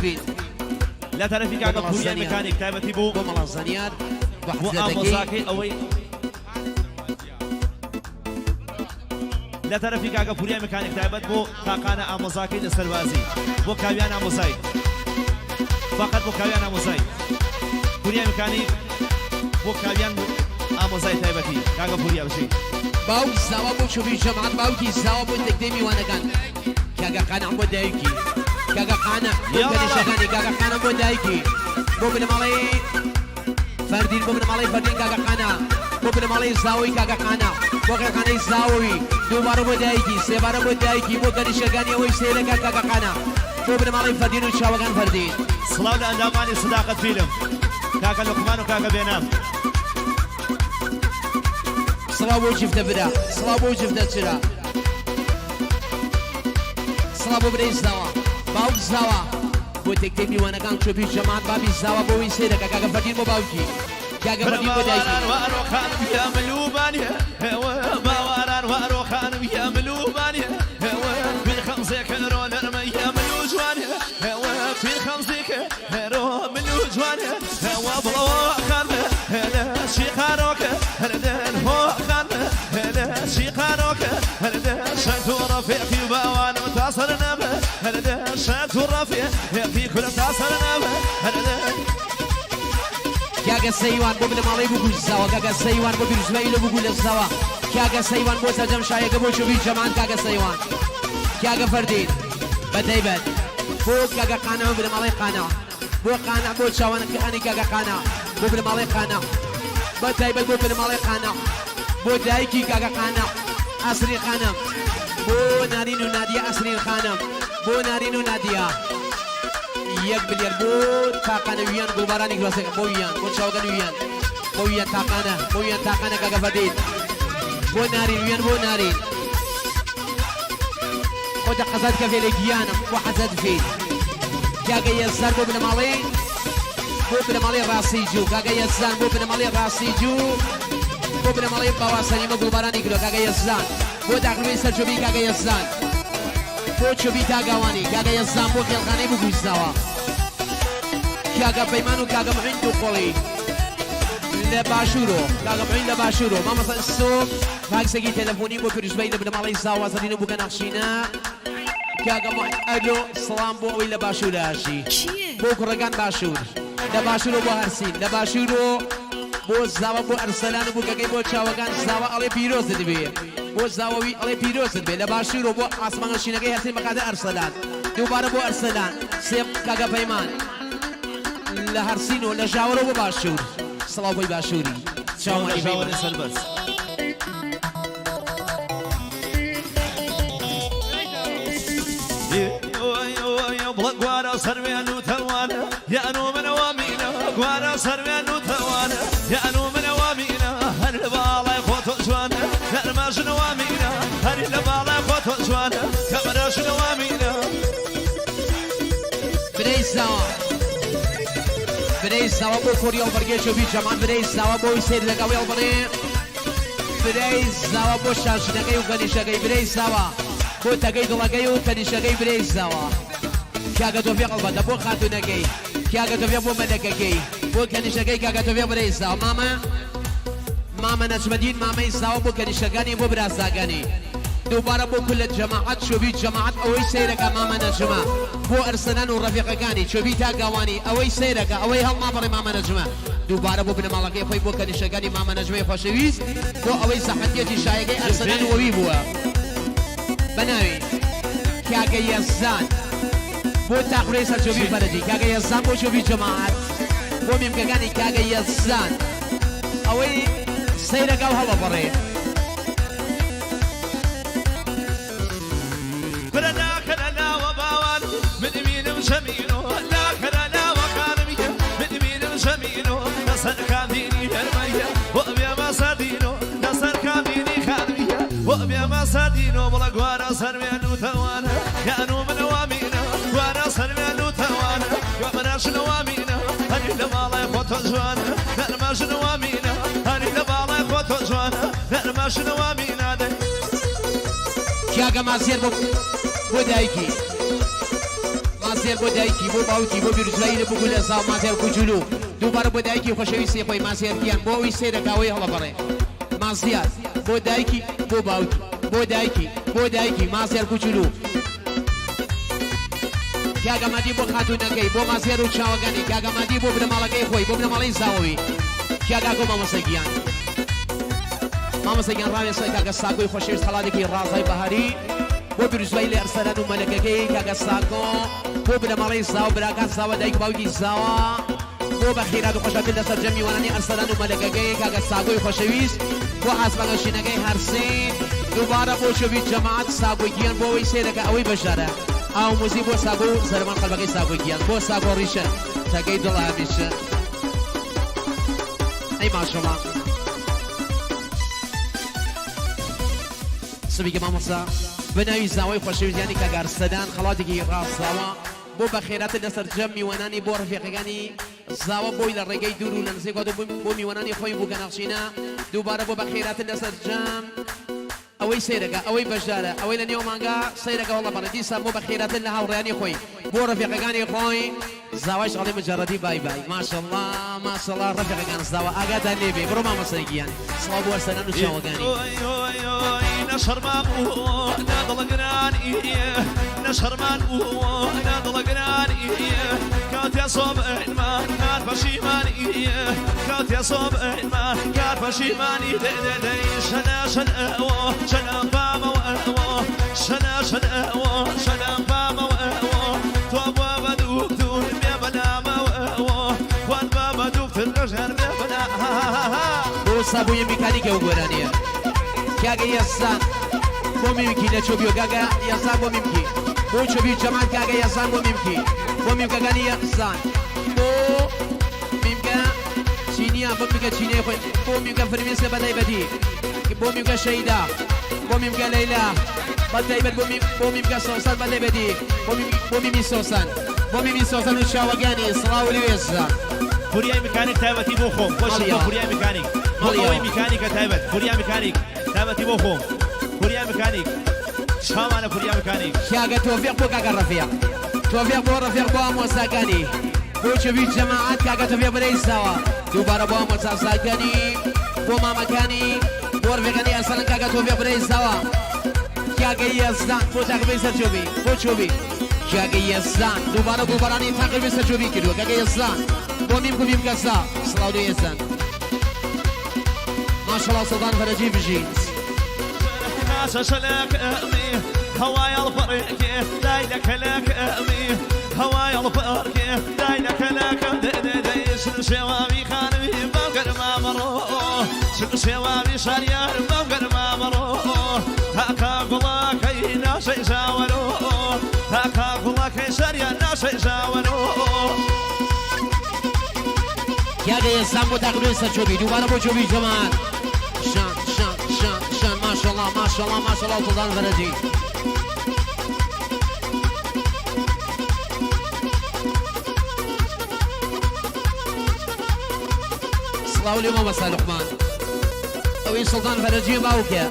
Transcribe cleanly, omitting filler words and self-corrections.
بين لا تعرفي كاغا بوريا ميكانيك تايبتي بو والله زنيار واموزاكي اوي لا تعرفي كاغا بوريا ميكانيك تايبت بو تاقانا اموزاكي للسربازي بو كاويان اموزاي فقط بو كاويان اموزاي بوريا ميكانيك بو كاويان اموزاي تايبتي كاغا بوريا بشي باو زاوا بو شوفي جماعة باوكي زاوا بو تقدمي وانا كان كاغا قانا بو دايكي كاغا قانا كان شغاني كاغا قانا بو دايكي بو بن مالي فردين بو بن مالي فردين كاغا قانا بو بن مالي زاوي كاغا قانا بو كاغا قانا زاوي دوباره بو دايكي سيباره بو دايكي بو كان شغاني ويسيلك كاغا قانا بو بن مالي فردين وشاوغان فردين صلاة الأنداماني صداقة فيلم كاغا لقمان وكاغا بينام صلابو جفته بدا صلابو جفته ترى صلابو بدي زاوا باو زاوا بو تكتبي وانا كان شوفي جماعة بابي زاوا بو يسيرك كاغا فردين بو باوكي كاغا فردين بو دايكي وارو خان بيا ملوبانيا باواران وارو خان بيا ملوبانيا في الخمسة كرو نرمي يا ملوجوانيا في الخمسة كرو ملوجوانيا وابلو خان هلا شي خاروك هلا هو خان هلا شي خاروك هلا شاتو رفيع في باوان وتصلنا هلا شاتو رفيع في كل تصلنا هلا كاغا سيوان بو بن مالي بو زاوا كاغا سيوان بو برزويل بو بو زاوا كاغا سيوان بو سجم شايق بو شوفي جمان كاغا سيوان كاغا فردين بدايبت بو كاغا قانا بو بن مالي قانا بو قانا بو شاوان كاني كاغا قانا بو بن مالي قانا بدايبت بو بن مالي قانا بو دايكي كاغا قانا أسري خانم بو نارين ونادية أسري خانم بو نارين ونادية یک بلیر بو تاقانه ویان گلبارانی گلاسه بو ویان بو چاوگان ویان بو ویان تاقانه کاغا فردین بو نارین ویان بو نارین خود قصد كفيل جيانم وحزد فين كاغا يزار بو بن مالي بو بن مالي راسيجو كاغا يزار بو بن مالي راسيجو بو بن مالي بواسني ما گلبارانی گلو كاغا يزار بو داخل سرجوبي كاغا يزار بو چوبي تاغاواني كاغا يزار بو خلخاني بو گوزاوا كاغا بيمانو كاغا معين دخولي لباشورو كاغا معين لباشورو ما مثلا السوق فاق سقي تلفوني بو فرجبي لبن مالي زاوا زرينو بو كنخشينا كاغا معين الو سلام بو وي لباشورو هاشي بو كرغان باشور لباشورو بو هرسين لباشورو بو زاوا بو ارسلان بو كاغي بو چاوغان زاوا علي بيروز دبي بو زاوي علي بيروز دبي لباشورو بو اسمان شينغي هرسين مقاده ارسلان دوباره بو ارسلان سيب كاغا بيمان لهرسين ولا جاورو باشور صلاة بي باشوري شاوري شاوري سلبس بلق وارا سرمين وتوانا يا نو من وامينا وارا سرمين وتوانا يا نو من وامينا هل بالا خوتو جوانا هل ما شنو وامينا هل بالا خوتو جوانا كاميرا شنو وامينا بريز زاوا بو كوريال برگه چوبی جمان بريز زاوا بو سيد لگاوي البني بريز زاوا بو شاشنگي وكنيشگي بريز زاوا بو تگي دلگي وكنيشگي بريز زاوا كاغا توفيق البدا بو خاتونگي كاغا توفيق بو ملكگي بو كنيشگي كاغا توفيق بريز زاوا ماما نجمدين ماما زاوا بو كنيشگاني بو برازاگاني دوباره بو كل الجماعات شوبي جماعات اوي سيرك ماما نجمه بو ارسلان ورفيق كاني شوبي تاقواني اوي سيرك اوي هل نابري ماما نجمه دوباره بو بن مالكي خوي بو كنيشگاني ماما نجمه خوشويز بو اوي صحتيتي شايقي ارسلان وبي بو بناوي كاغا يزان بو تاقري سر شوبي فردي كاغا يزان بو شوبي جماعات بو ممكناني كاغا يزان اوي سيرك او هلا بري جميلو لا كرنا وكانمية من مين جميلو نصر كاميني هرمية وأبيا مسادينو نصر كاميني خانمية وأبيا مسادينو بلا قوارا سرميانو توانا يا نو من وامينا قوارا سرميانو توانا ومناش نوامينا هني لبالا يخوتو جوانا نرماش نوامينا هني لبالا يخوتو جوانا نرماش نوامينا دي كياغا مازير بو دايكي مازێر بۆ دایکی بۆ باوکی بۆ بیرجایی لە بگو لە زاو مازێر کوچولو دووبارە بۆ دایکی خۆشەویستی خۆی مازێرگیان بۆ ئەوی سێرەکاوەی هەڵەبڕێ مازیار بۆ دایکی بۆ باوکی بۆ دایکی بۆ دایکی مازێر کوچولو کاگەمەدی بۆ خاتوونەکەی بۆ مازێر و چاوەگانی کاگەمەدی بۆ بنەماڵەکەی خۆی بۆ بنەماڵەی زاوەوی کاگاکۆ مامۆسەگیان مامۆسەگیان ڕاوێسە کاگە ساگۆی خۆشەویست خەڵاتێکی ڕازای بەهاری بۆ بروزوای لە ئەرسەران و مەلەکەکەی کاگە ساگۆ بۆ بنەماڵەی زاو براکات زاوە دایک باوکی زاوە بۆ بەخیرات و خۆشەویست لەسەر جەمی وەنانی ئەرسەران و مەلەکەکەی کاگە ساگۆی خۆشەویست بۆ ئاسمانەشینەکەی هەرسین دووبارە بۆ شەوی جەماعەت ساگۆگیان بۆ ئەوەی سێرەکە ئەوەی بەشارە ئاو موزی بۆ ساگۆ و زەرمان قەلبەکەی ساگۆگیان بۆ ساگۆ ڕیشە تاکەی دڵ هەمیشە ئەی ماشەڵڵا سبیکە مامۆستا بناوی زاوای خۆشەویستیانی کاگارسەدان خەڵاتێکی ڕاستاوە بۆ بەخێراتە لەسەر جەم میوەنانی بۆ ڕفیقەکانی زاوە بۆی لە ڕێگەی دوور و لە نزیک بۆ میوەنانی خۆی بوو گەناخشینە دووبارە بۆ بەخێراتە لەسەر جەم ئەوەی سیرەکە ئەوەی بەشدارە ئەوەی لە نێو مانگا سیرەکە وڵە بەڕێ دیسان بۆ بەخێراتن لە هاوڕێیانی خۆی بۆ ڕفیقەکانی خۆی زاوای شەڵی مجەڕەدی بای بای ماشەڵڵا ماشەڵڵا ڕفیقەکان زاوە ئاگادان لێبێ بڕۆ مامۆسەرگیان سڵاو بۆ ئەرسەران و چاوەگانی نشرمان نادڵگران نشرمان نادڵگران کاتیا صوب ایمان کار پشیمانی کاتیا صوب ایمان کار پشیمانی دی شنا شنا شنا بام شنا شنا شنا بام تو بابا دكتور يا بنا وان بابا دكتور رجال يا بنا بۆ سابووی میکانیکە و گۆرانیە کاگە یەسان بۆ میمکی لە چۆبی و کاگە یەسان بۆ میمکی بۆ چۆبی جەمان کاگە یەسان بۆ میمکی بۆ میمکەکانی یەسان بۆ میمکە چینیە بۆ میمکە چینەی خۆی بۆ میمکە فرمێسکە بەتایبەتی بۆ میمکە شەیدا بۆ میمکە لەیلا بەتایبەت بۆ میمکە سۆسان بەتایبەتی بۆ میمی سۆسان بۆ میمی سۆسان و چاوەگانی سڵاو لێوێزە فوریای میکانیک تایبەتی بۆ خۆم خۆشی بۆ فوریای میکانیک بۆی میکانیکە تایبەت فوریا میکانیک تایبەتی بۆ خۆم فوریا میکانیک شامانە فوریا میکانیک کاگە تۆفیق بۆ کاگە ڕەفیق تۆفیق بۆ ڕەفیق بۆ ئامۆستاکانی بۆ چەوی جەماعەت کاگە تۆفیق بەرەیساوە دووبارە بۆ ئامۆستاساکانی بۆ مامەکانی بۆ ڕفیقەکانی ئەرسەلەن کاگە تۆفیق بەرەیساوە کاگە یەزدان بۆ تاقبەی سەر چۆبی بۆ چۆبی کاگە یەزدان دووبارە بۆ بەڕانی تاقبەی سەر چۆبی کردووە کاگە یەزدان بۆ میم و میمکەسا سڵاو لێ یەزدان ماشەڵڵا سەڵدان فەرەجی بژیت شلك أمي هواي الفرق دايلك لك أمي هواي الفرق دايلك لك شنو شوامي خانمي بقر ما مرو شنو شوامي شريان بقر ما مرو هكا قلاك هينا شي جاولو هكا قلاك شريان شي جاولو کاگە یەسان بۆ تاقبەی سەر چۆبی دووبارە بۆ چۆبی جەمان شان شان شان شان ماشەڵڵا ماشەڵڵا ماشەڵڵا سەڵدان فەرەجی سڵاو لێ مامۆستا لوقمان ئەوەی سەڵدان فەرەجی باوکە